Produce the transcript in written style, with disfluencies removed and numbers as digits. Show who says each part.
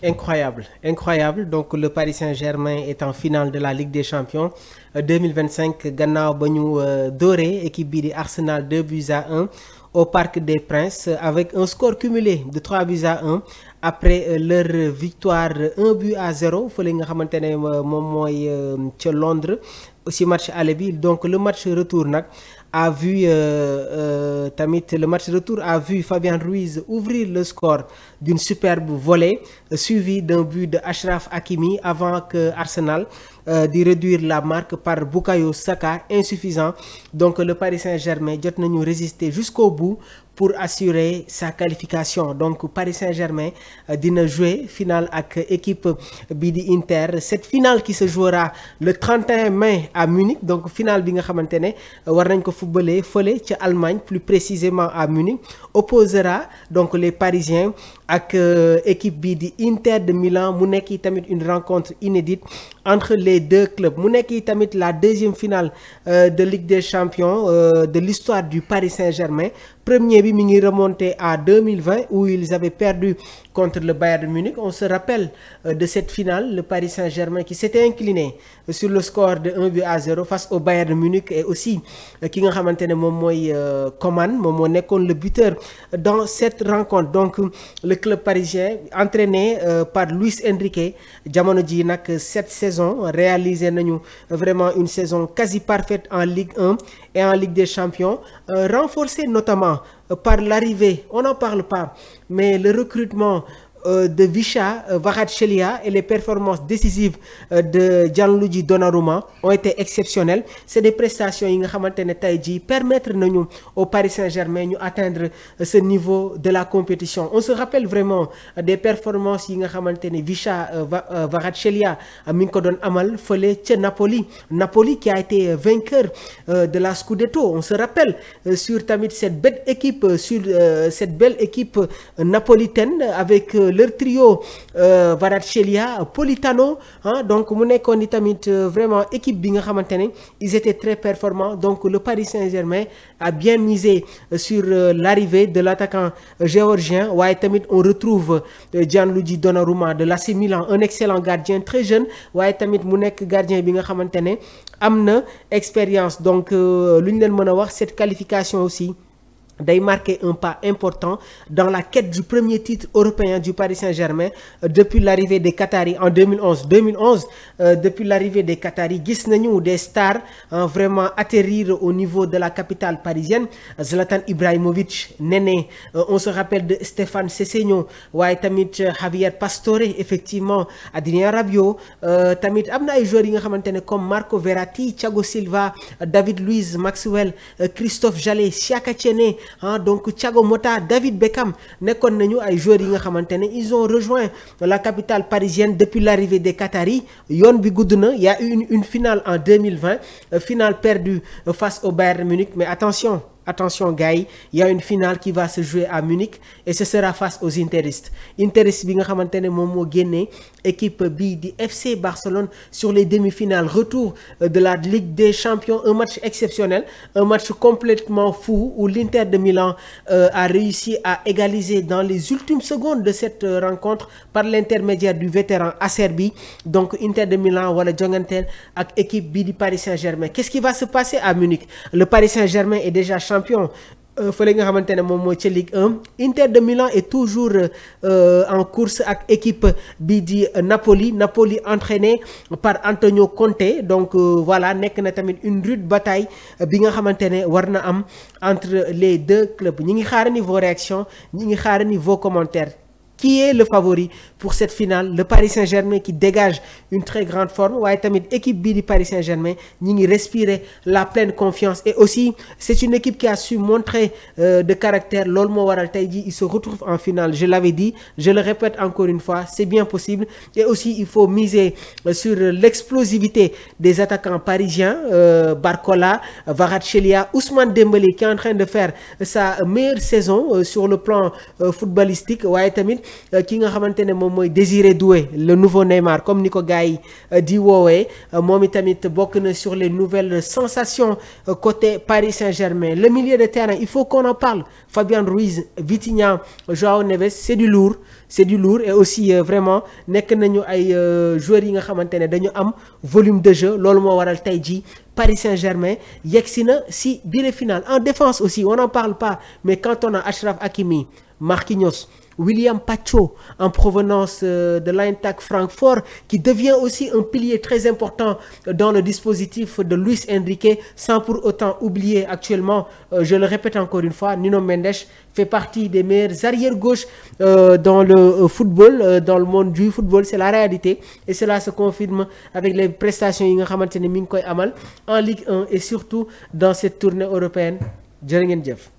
Speaker 1: Incroyable, incroyable. Donc le Paris Saint-Germain est en finale de la Ligue des Champions 2025 gannaaw ba ñu dooree équipe bii di Arsenal 2-1 au Parc des Princes avec un score cumulé de 3-1 après leur victoire 1-0 fële nga xamante ne moom mooy ca Londres aussi match aller bi. Donc le match retour nag a vu le match retour a vu Fabien Ruiz ouvrir le score d'une superbe volée suivi d'un but de Achraf Hakimi avant que Arsenal di réduire la marque par Bukayo Saka, insuffisant. Donc le Paris Saint-Germain jot nañu résister jusqu'au bout pour assurer sa qualification. Donc Paris Saint-Germain dina jouer finale ak équipe bi di Inter. Cette finale qui se jouera le 31 mai à Munich. Donc finale bi nga xamante ne war nañ ko footballer fële ca Allemagne, plus précisément à Munich, opposera donc les Parisiens ak équipe bi di Inter de Milan. Mu nekk tamit une rencontre inédite entre les deux clubs. Mu nekk tamit la deuxième finale de Ligue des Champions de l'histoire du Paris Saint-Germain. Premier bi mi ngi remonté à 2020 où ils avaient perdu contre le Bayern de Munich. On se rappelle de cette finale, le Paris Saint-Germain qui s'était incliné sur le score de 1-0 face au Bayern de Munich. Et aussi ki nga xamante ne moom mooy Coman moom moo nekkoon le buteur dans cette rencontre. Donc le club parisien entraîné par Luis Enrique jamono ji nag cette saison réalisé nañu vraiment une saison quasi parfaite en Ligue 1 et en Ligue des Champions, renforcée notamment par l'arrivée, on n'en parle pas, mais le recrutement de Visca Kvaratskhelia et les performances décisives de Gianluigi Donnarumma ont été exceptionnelles. C'est des prestations yi nga xamante ne tey jii permettre nañu au Paris Saint-Germain ñu atteindre ce niveau de la compétition. On se rappelle vraiment des performances yi nga xamante ne Visca Kvaratskhelia mi ngi ko doon amal fële ca Napoli qui a été vainqueur de la Scudetto. On se rappelle sur tamit cette belle équipe napolitaine avec leur trio Kvaratskhelia, Politano, donc mu nekkoon ni tamit vraiment équipe bi nga xamante ne ils étaient très performants. Donc le Paris Saint-Germain a bien misé sur l'arrivée de l'attaquant géorgien. Waaye tamit on retrouve Gianluigi Donnarumma de l'AC Milan, un excellent gardien très jeune. Waaye tamit mu nekk gardien bi nga xamante ne am na expérience. Donc lu ñu leen mën a wax, cette qualification aussi day marquer un pas important dans la quête du premier titre européen du Paris Saint-Germain depuis l'arrivée des Qataris en 2011. Depuis l'arrivée des Qataris gis nañu des stars vraiment atterrir au niveau de la capitale parisienne. Zlatan Ibrahimovic, Néné, on se rappelle de Stéphane Sessegnon, waaye tamit Javier Pastore, effectivement Adrien Rabiot, tamit am na ay joueurs yi nga xamante ne comme Marco Verratti, Thiago Silva, David Luiz, Maxwell, Christophe Jallet, Siaka Tiéné, donc Thiago Motta, David Beckham nekkoon nañu ay joueurs yi nga xamante ne ils ont rejoint la capitale parisienne depuis l'arrivée des Qataris. Yoon bi gudd na. Il y a eu une finale en 2020, finale perdue face au Bayern de Munich, mais attention gars yi, il y a une finale qui va se jouer à Munich et ce sera face aux Interistes bi nga xamante ne moom moo génnee équipe bi di FC Barcelone sur les demi-finales retour de la Ligue des Champions. Un match exceptionnel, un match complètement fou où l'Inter de Milan a réussi à égaliser dans les ultimes secondes de cette rencontre par l'intermédiaire du vétéran Acerbi. Donc Inter de Milan wala jonganteel ak équipe bi di Paris Saint-Germain. Qu'est-ce qui va se passer à Munich? Le Paris Saint-Germain est déjà champion fële nga xamante ne moom mooy ca Ligue 1. Inter de Milan est toujours en course ak équipe bi di Napoli entraîné par Antonio Conte. Donc voilà, nekk na tamit une rude bataille bi nga xamante ne war na am entre les deux clubs. ñi ngi xaarani vos réactions, ñi ngi xaarani vos commentaires. Qui est le favori pour cette finale? Le Paris Saint-Germain qui dégage une très grande forme, waaye tamit équipe bii di Paris Saint-Germain ñi ngi respirer la pleine confiance. Et aussi c'est une équipe qui a su montrer de caractère. Loolu moo waral tey jii il se retrouve en finale. Je l'avais dit, je le répète encore une fois, c'est bien possible. Et aussi il faut miser sur l'explosivité des attaquants parisiens, Barcola, Kvaratskhelia, Ousmane Dembélé qui est en train de faire sa meilleure saison sur le plan footballistique. Waaye tamit ki nga xamante ne moom mooy Désiré Doué le nouveau Neymar comme ni ko gars yi di woowee moom itamit bokk na sur les nouvelles sensations côté Paris Saint-Germain. Le milieu de terrain il faut qu'on en parle. Fabian Ruiz, Vitinha, Joao Neves, c'est du lourd et aussi vraiment nekk nañu ay joueurs yi nga xamante ne dañu am volume de jeu loolu moo waral tey jii Paris Saint-Germain yegsi na si bile finale. En défense aussi on n'en parle pas mais quand on a Achraf Hakimi, Marquinhos, William Pacho en provenance de l'Eintracht Francfort qui devient aussi un pilier très important dans le dispositif de Luis Enrique sans pour autant oublier actuellement je le répète encore une fois Nuno Mendes fait partie des meilleurs arrière-gauche dans le football dans le monde du football. C'est la réalité et cela se confirme avec les prestations yi nga xamante ne mi ngi koy amal en Ligue 1 et surtout dans cette tournée européenne jërë ngeen jëf.